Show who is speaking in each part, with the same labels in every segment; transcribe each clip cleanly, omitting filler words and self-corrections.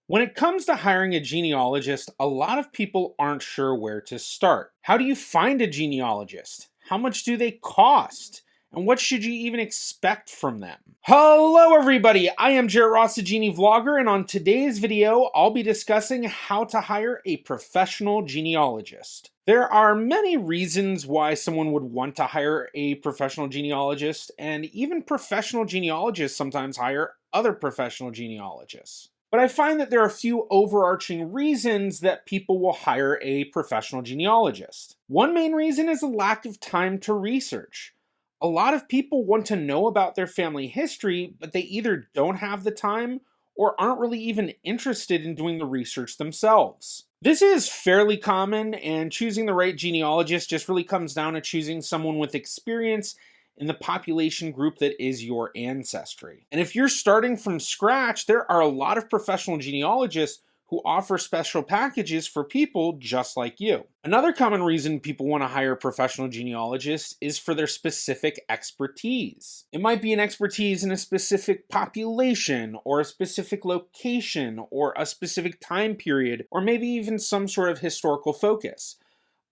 Speaker 1: When it comes to hiring a genealogist, a lot of people aren't sure where to start. How do you find a genealogist? How much do they cost? And what should you even expect from them? Hello everybody, I am Jarrett Ross, the GeneaVlogger, and on today's video, I'll be discussing how to hire a professional genealogist. There are many reasons why someone would want to hire a professional genealogist, and even professional genealogists sometimes hire other professional genealogists. But I find that there are a few overarching reasons that people will hire a professional genealogist. One main reason is a lack of time to research. A lot of people want to know about their family history, but they either don't have the time or aren't really even interested in doing the research themselves. This is fairly common, and choosing the right genealogist just really comes down to choosing someone with experience in the population group that is your ancestry. And if you're starting from scratch, there are a lot of professional genealogists who offer special packages for people just like you. Another common reason people want to hire professional genealogists is for their specific expertise. It might be an expertise in a specific population, or a specific location, or a specific time period, or maybe even some sort of historical focus.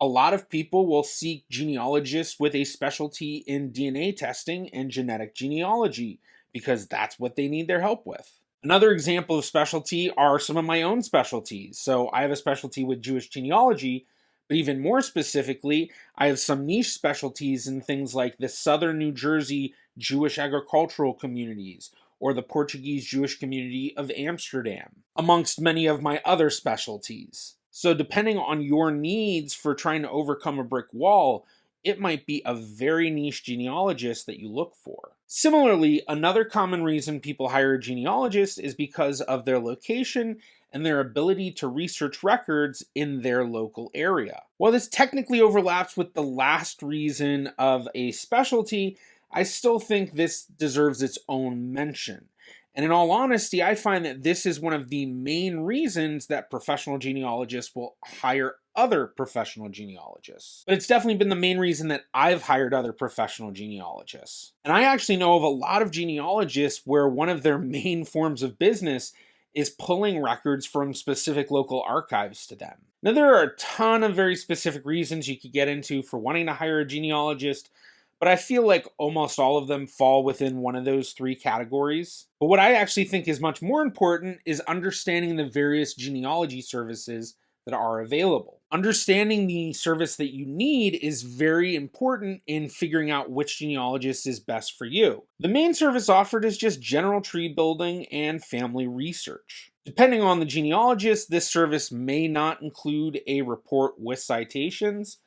Speaker 1: A lot of people will seek genealogists with a specialty in DNA testing and genetic genealogy because that's what they need their help with. Another example of specialty are some of my own specialties. So I have a specialty with Jewish genealogy, but even more specifically, I have some niche specialties in things like the Southern New Jersey Jewish agricultural communities, or the Portuguese Jewish community of Amsterdam, amongst many of my other specialties. So depending on your needs for trying to overcome a brick wall, it might be a very niche genealogist that you look for. Similarly, another common reason people hire a genealogist is because of their location and their ability to research records in their local area. While this technically overlaps with the last reason of a specialty, I still think this deserves its own mention. And in all honesty, I find that this is one of the main reasons that professional genealogists will hire other professional genealogists. But it's definitely been the main reason that I've hired other professional genealogists. And I actually know of a lot of genealogists where one of their main forms of business is pulling records from specific local archives to them. Now, there are a ton of very specific reasons you could get into for wanting to hire a genealogist, but I feel like almost all of them fall within one of those three categories. But what I actually think is much more important is understanding the various genealogy services that are available. Understanding the service that you need is very important in figuring out which genealogist is best for you. The main service offered is just general tree building and family research. Depending on the genealogist, this service may not include a report with citations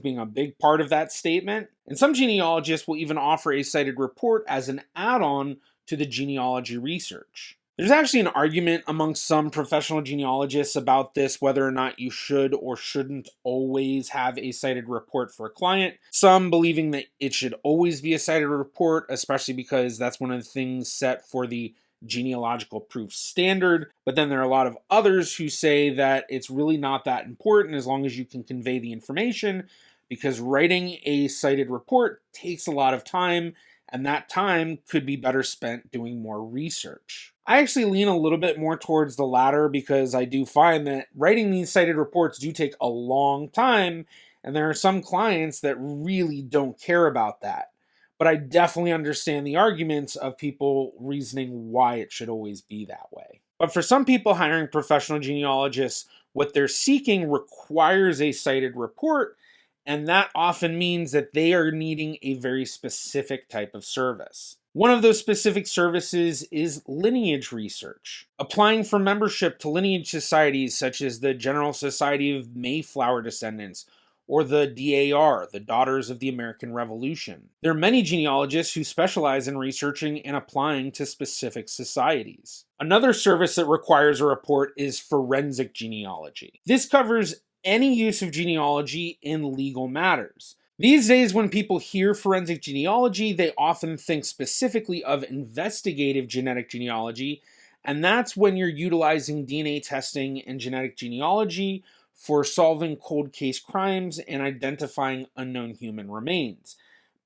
Speaker 1: being a big part of that statement. And some genealogists will even offer a cited report as an add-on to the genealogy research. There's actually an argument amongst some professional genealogists about this, whether or not you should or shouldn't always have a cited report for a client. Some believing that it should always be a cited report, especially because that's one of the things set for the genealogical proof standard. But then there are a lot of others who say that it's really not that important as long as you can convey the information, because writing a cited report takes a lot of time, and that time could be better spent doing more research. I actually lean a little bit more towards the latter because I do find that writing these cited reports do take a long time, and there are some clients that really don't care about that. But I definitely understand the arguments of people reasoning why it should always be that way. But for some people, hiring professional genealogists, what they're seeking requires a cited report, and that often means that they are needing a very specific type of service. One of those specific services is lineage research. Applying for membership to lineage societies such as the General Society of Mayflower Descendants, or the DAR, the Daughters of the American Revolution. There are many genealogists who specialize in researching and applying to specific societies. Another service that requires a report is forensic genealogy. This covers any use of genealogy in legal matters. These days, when people hear forensic genealogy, they often think specifically of investigative genetic genealogy, and that's when you're utilizing DNA testing and genetic genealogy for solving cold case crimes and identifying unknown human remains.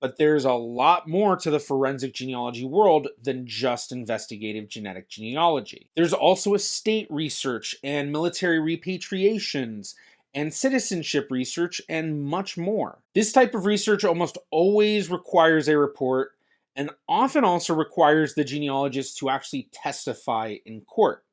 Speaker 1: but there's a lot more to the forensic genealogy world than just investigative genetic genealogy. There's also estate research and military repatriations and citizenship research and much more. This type of research almost always requires a report and often also requires the genealogist to actually testify in court.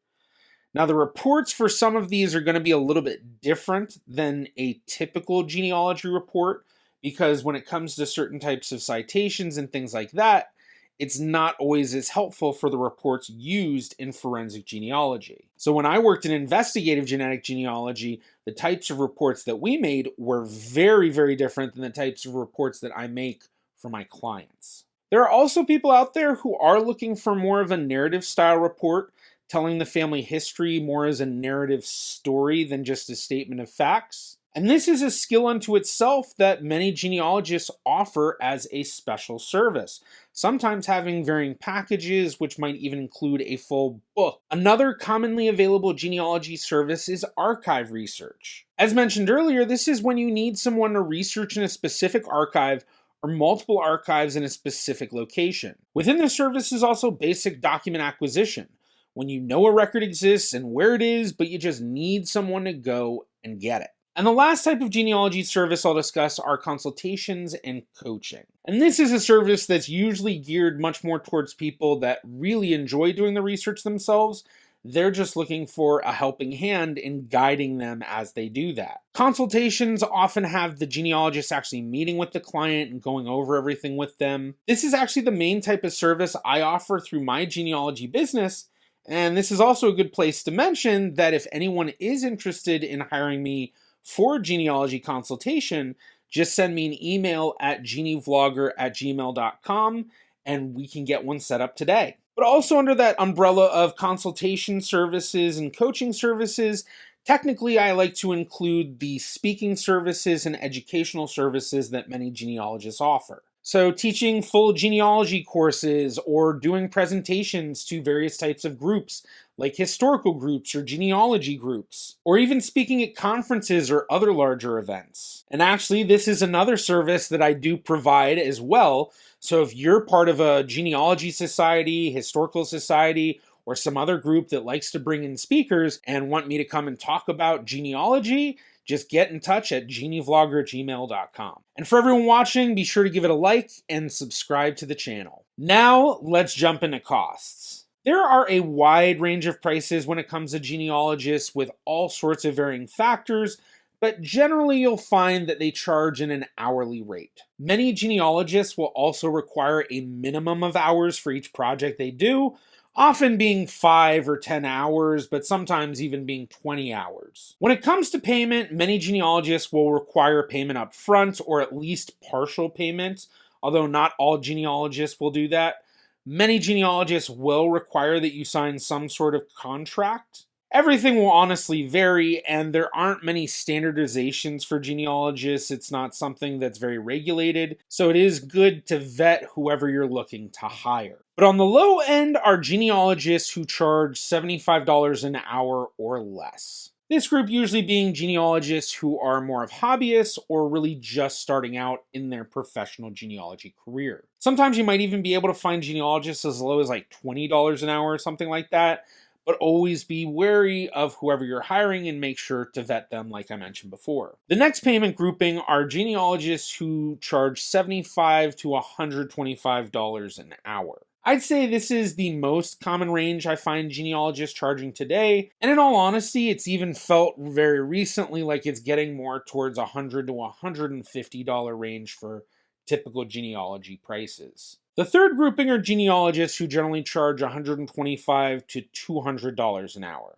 Speaker 1: Now, the reports for some of these are going to be a little bit different than a typical genealogy report because when it comes to certain types of citations and things like that, it's not always as helpful for the reports used in forensic genealogy. So when I worked in investigative genetic genealogy, the types of reports that we made were very, very different than the types of reports that I make for my clients. There are also people out there who are looking for more of a narrative style report, telling the family history more as a narrative story than just a statement of facts. And this is a skill unto itself that many genealogists offer as a special service, sometimes having varying packages, which might even include a full book. Another commonly available genealogy service is archive research. As mentioned earlier, this is when you need someone to research in a specific archive or multiple archives in a specific location. Within the service is also basic document acquisition, when you know a record exists and where it is, but you just need someone to go and get it. And the last type of genealogy service I'll discuss are consultations and coaching. And this is a service that's usually geared much more towards people that really enjoy doing the research themselves. They're just looking for a helping hand in guiding them as they do that. Consultations often have the genealogist actually meeting with the client and going over everything with them. This is actually the main type of service I offer through my genealogy business. And this is also a good place to mention that if anyone is interested in hiring me for genealogy consultation, just send me an email at GeneaVlogger@gmail.com and we can get one set up today. But also under that umbrella of consultation services and coaching services, technically I like to include the speaking services and educational services that many genealogists offer. So teaching full genealogy courses or doing presentations to various types of groups, like historical groups or genealogy groups, or even speaking at conferences or other larger events. And actually, this is another service that I do provide as well. So if you're part of a genealogy society, historical society, or some other group that likes to bring in speakers and want me to come and talk about genealogy, just get in touch at GeneaVlogger@gmail.com. And for everyone watching, be sure to give it a like and subscribe to the channel. Now, let's jump into costs. There are a wide range of prices when it comes to genealogists with all sorts of varying factors, but generally you'll find that they charge in an hourly rate. Many genealogists will also require a minimum of hours for each project they do, often being 5 or 10 hours, but sometimes even being 20 hours. When it comes to payment, many genealogists will require payment up front or at least partial payment, although not all genealogists will do that. Many genealogists will require that you sign some sort of contract. Everything will honestly vary, and there aren't many standardizations for genealogists. It's not something that's very regulated, so it is good to vet whoever you're looking to hire. But on the low end are genealogists who charge $75 an hour or less. This group usually being genealogists who are more of hobbyists or really just starting out in their professional genealogy career. Sometimes you might even be able to find genealogists as low as like $20 an hour or something like that, but always be wary of whoever you're hiring and make sure to vet them like I mentioned before. The next payment grouping are genealogists who charge $75 to $125 an hour. I'd say this is the most common range I find genealogists charging today, and in all honesty, it's even felt very recently like it's getting more towards $100 to $150 range for typical genealogy prices. The third grouping are genealogists who generally charge $125 to $200 an hour.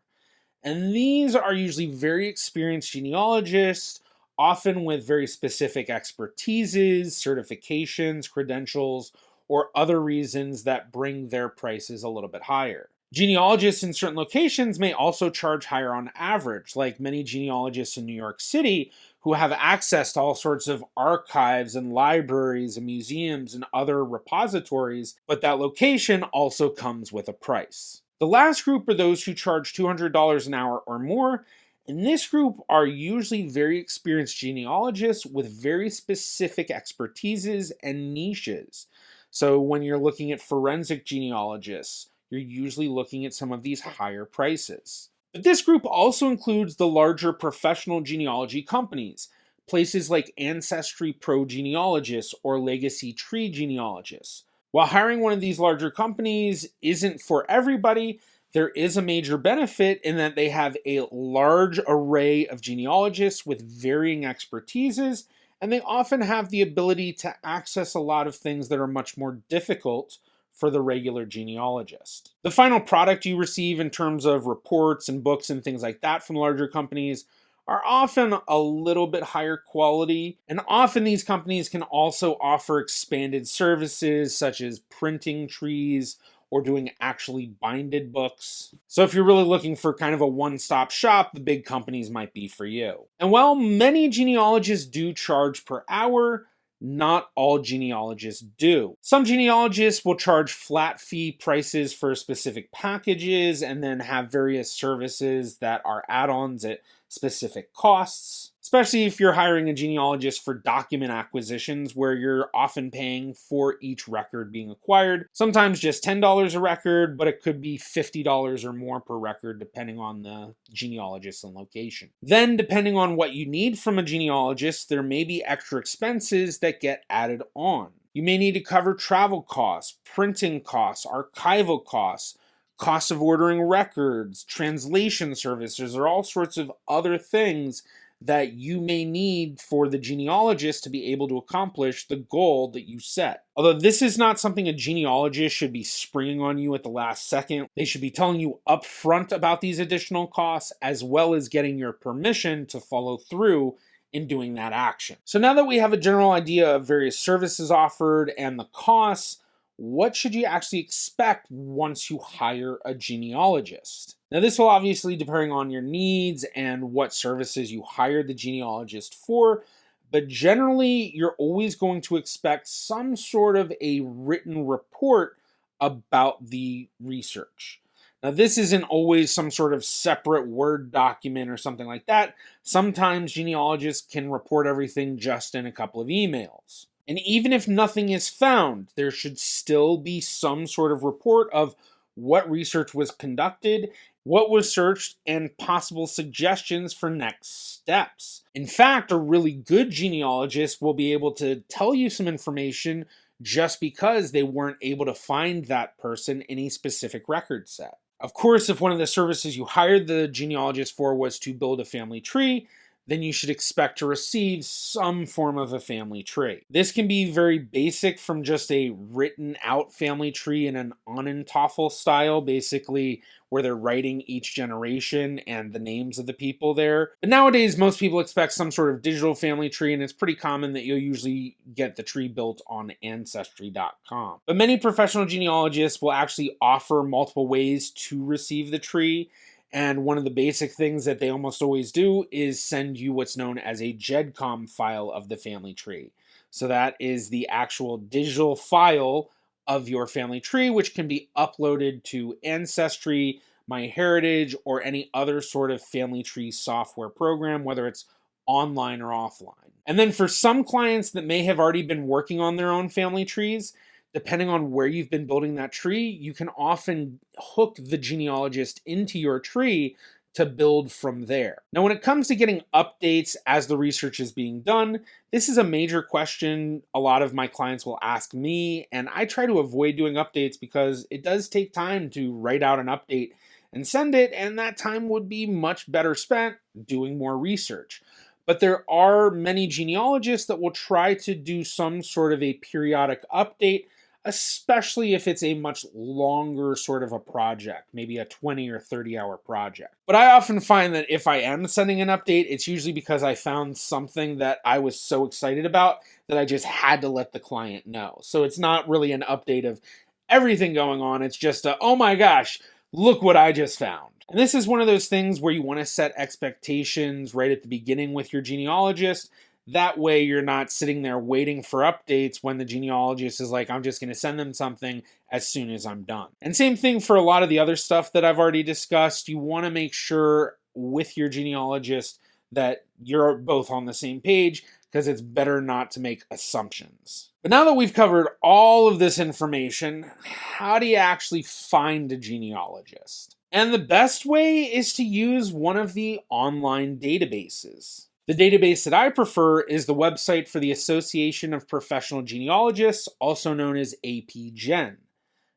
Speaker 1: And these are usually very experienced genealogists, often with very specific expertises, certifications, credentials, or other reasons that bring their prices a little bit higher. Genealogists in certain locations may also charge higher on average, like many genealogists in New York City who have access to all sorts of archives and libraries and museums and other repositories, but that location also comes with a price. The last group are those who charge $200 an hour or more, And this group are usually very experienced genealogists with very specific expertises and niches. So when you're looking at forensic genealogists, you're usually looking at some of these higher prices. But this group also includes the larger professional genealogy companies, places like Ancestry Pro Genealogists or Legacy Tree Genealogists. While hiring one of these larger companies isn't for everybody, there is a major benefit in that they have a large array of genealogists with varying expertises, and they often have the ability to access a lot of things that are much more difficult for the regular genealogist. The final product you receive in terms of reports and books and things like that from larger companies are often a little bit higher quality, and often these companies can also offer expanded services such as printing trees or doing actually binded books. So if you're really looking for kind of a one-stop shop, the big companies might be for you. And while many genealogists do charge per hour, not all genealogists do. Some genealogists will charge flat fee prices for specific packages and then have various services that are add-ons at specific costs, especially if you're hiring a genealogist for document acquisitions where you're often paying for each record being acquired. Sometimes just $10 a record, but it could be $50 or more per record depending on the genealogist and location. Then, depending on what you need from a genealogist, there may be extra expenses that get added on. You may need to cover travel costs, printing costs, archival costs, cost of ordering records, translation services, or all sorts of other things that you may need for the genealogist to be able to accomplish the goal that you set. Although this is not something a genealogist should be springing on you at the last second, they should be telling you upfront about these additional costs as well as getting your permission to follow through in doing that action. So now that we have a general idea of various services offered and the costs, what should you actually expect once you hire a genealogist? Now, this will obviously depend on your needs and what services you hire the genealogist for, but generally, you're always going to expect some sort of a written report about the research. Now, this isn't always some sort of separate Word document or something like that. Sometimes genealogists can report everything just in a couple of emails. And even if nothing is found, there should still be some sort of report of what research was conducted, what was searched, and possible suggestions for next steps. In fact, a really good genealogist will be able to tell you some information just because they weren't able to find that person in a specific record set. Of course, if one of the services you hired the genealogist for was to build a family tree, then you should expect to receive some form of a family tree. This can be very basic from just a written out family tree in an Onentafel style, basically where they're writing each generation and the names of the people there. But nowadays, most people expect some sort of digital family tree, and it's pretty common that you'll usually get the tree built on Ancestry.com. But many professional genealogists will actually offer multiple ways to receive the tree. And one of the basic things that they almost always do is send you what's known as a GEDCOM file of the family tree. So that is the actual digital file of your family tree, which can be uploaded to Ancestry, MyHeritage, or any other sort of family tree software program, whether it's online or offline. And then for some clients that may have already been working on their own family trees, depending on where you've been building that tree, you can often hook the genealogist into your tree to build from there. Now, when it comes to getting updates as the research is being done, this is a major question a lot of my clients will ask me, and I try to avoid doing updates because it does take time to write out an update and send it, and that time would be much better spent doing more research. But there are many genealogists that will try to do some sort of a periodic update, especially if it's a much longer sort of a project, maybe a 20 or 30-hour project. But I often find that if I am sending an update, it's usually because I found something that I was so excited about that I just had to let the client know. So it's not really an update of everything going on. It's just oh my gosh, look what I just found. And this is one of those things where you want to set expectations right at the beginning with your genealogist. That way you're not sitting there waiting for updates when the genealogist is like, I'm just going to send them something as soon as I'm done. And same thing for a lot of the other stuff that I've already discussed. You want to make sure with your genealogist that you're both on the same page, because it's better not to make assumptions. But now that we've covered all of this information, how do you actually find a genealogist? And the best way is to use one of the online databases. The database that I prefer is the website for the Association of Professional Genealogists, also known as APGen.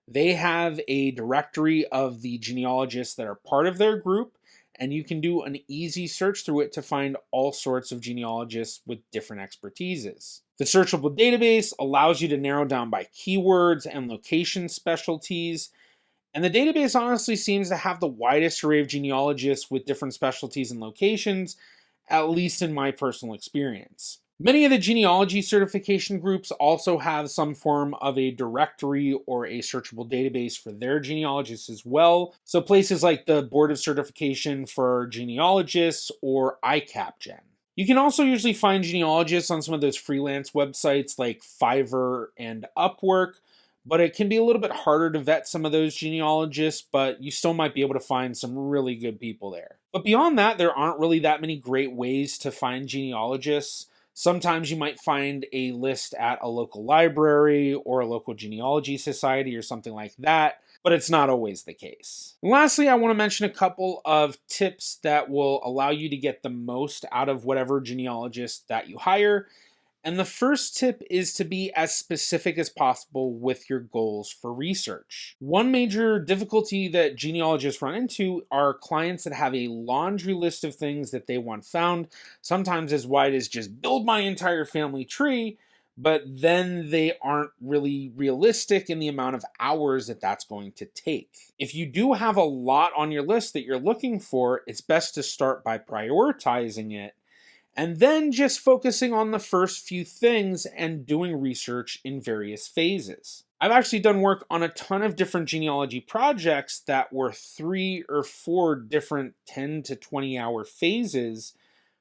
Speaker 1: They have a directory of the genealogists that are part of their group, and you can do an easy search through it to find all sorts of genealogists with different expertises. The searchable database allows you to narrow down by keywords and location specialties, and the database honestly seems to have the widest array of genealogists with different specialties and locations, at least in my personal experience. Many of the genealogy certification groups also have some form of a directory or a searchable database for their genealogists as well. So places like the Board of Certification for Genealogists or ICAPGen. You can also usually find genealogists on some of those freelance websites like Fiverr and Upwork, but it can be a little bit harder to vet some of those genealogists, but you still might be able to find some really good people there. But beyond that, there aren't really that many great ways to find genealogists. Sometimes you might find a list at a local library or a local genealogy society or something like that, but it's not always the case. And lastly, I want to mention a couple of tips that will allow you to get the most out of whatever genealogist that you hire. And the first tip is to be as specific as possible with your goals for research. One major difficulty that genealogists run into are clients that have a laundry list of things that they want found, sometimes as wide as just build my entire family tree, but then they aren't really realistic in the amount of hours that that's going to take. If you do have a lot on your list that you're looking for, it's best to start by prioritizing it, and then just focusing on the first few things and doing research in various phases. I've actually done work on a ton of different genealogy projects that were 3 or 4 different 10 to 20 hour phases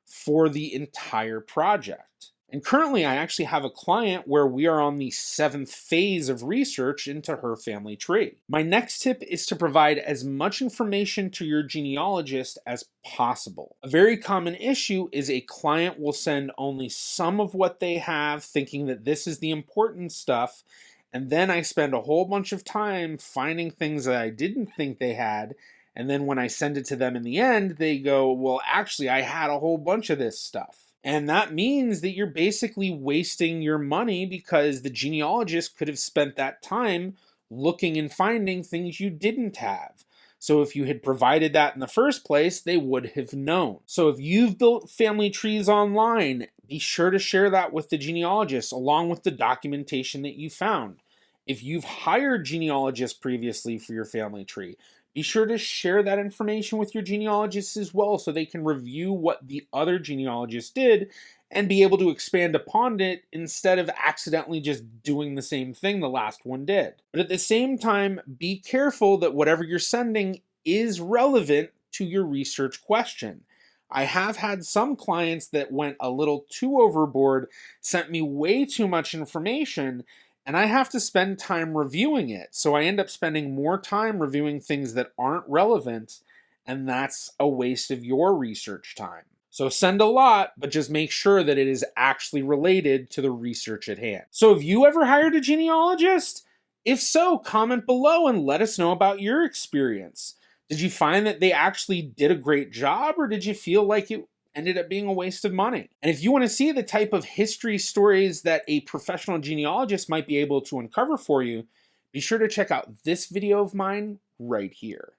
Speaker 1: for the entire project. And currently I actually have a client where we are on the 7th phase of research into her family tree. My next tip is to provide as much information to your genealogist as possible. A very common issue is a client will send only some of what they have, thinking that this is the important stuff, and then I spend a whole bunch of time finding things that I didn't think they had, and then when I send it to them in the end, they go, well, actually, I had a whole bunch of this stuff. And that means that you're basically wasting your money because the genealogist could have spent that time looking and finding things you didn't have. So if you had provided that in the first place, they would have known. So if you've built family trees online, be sure to share that with the genealogist along with the documentation that you found. If you've hired genealogists previously for your family tree, be sure to share that information with your genealogists as well so they can review what the other genealogist did and be able to expand upon it instead of accidentally just doing the same thing the last one did. But at the same time, be careful that whatever you're sending is relevant to your research question. I have had some clients that went a little too overboard, sent me way too much information, and I have to spend time reviewing it. So I end up spending more time reviewing things that aren't relevant, and that's a waste of your research time. So send a lot, but just make sure that it is actually related to the research at hand. So have you ever hired a genealogist? If so, comment below and let us know about your experience. Did you find that they actually did a great job, or did you feel like it ended up being a waste of money? And if you want to see the type of history stories that a professional genealogist might be able to uncover for you, be sure to check out this video of mine right here.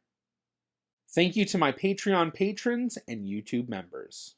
Speaker 1: Thank you to my Patreon patrons and YouTube members.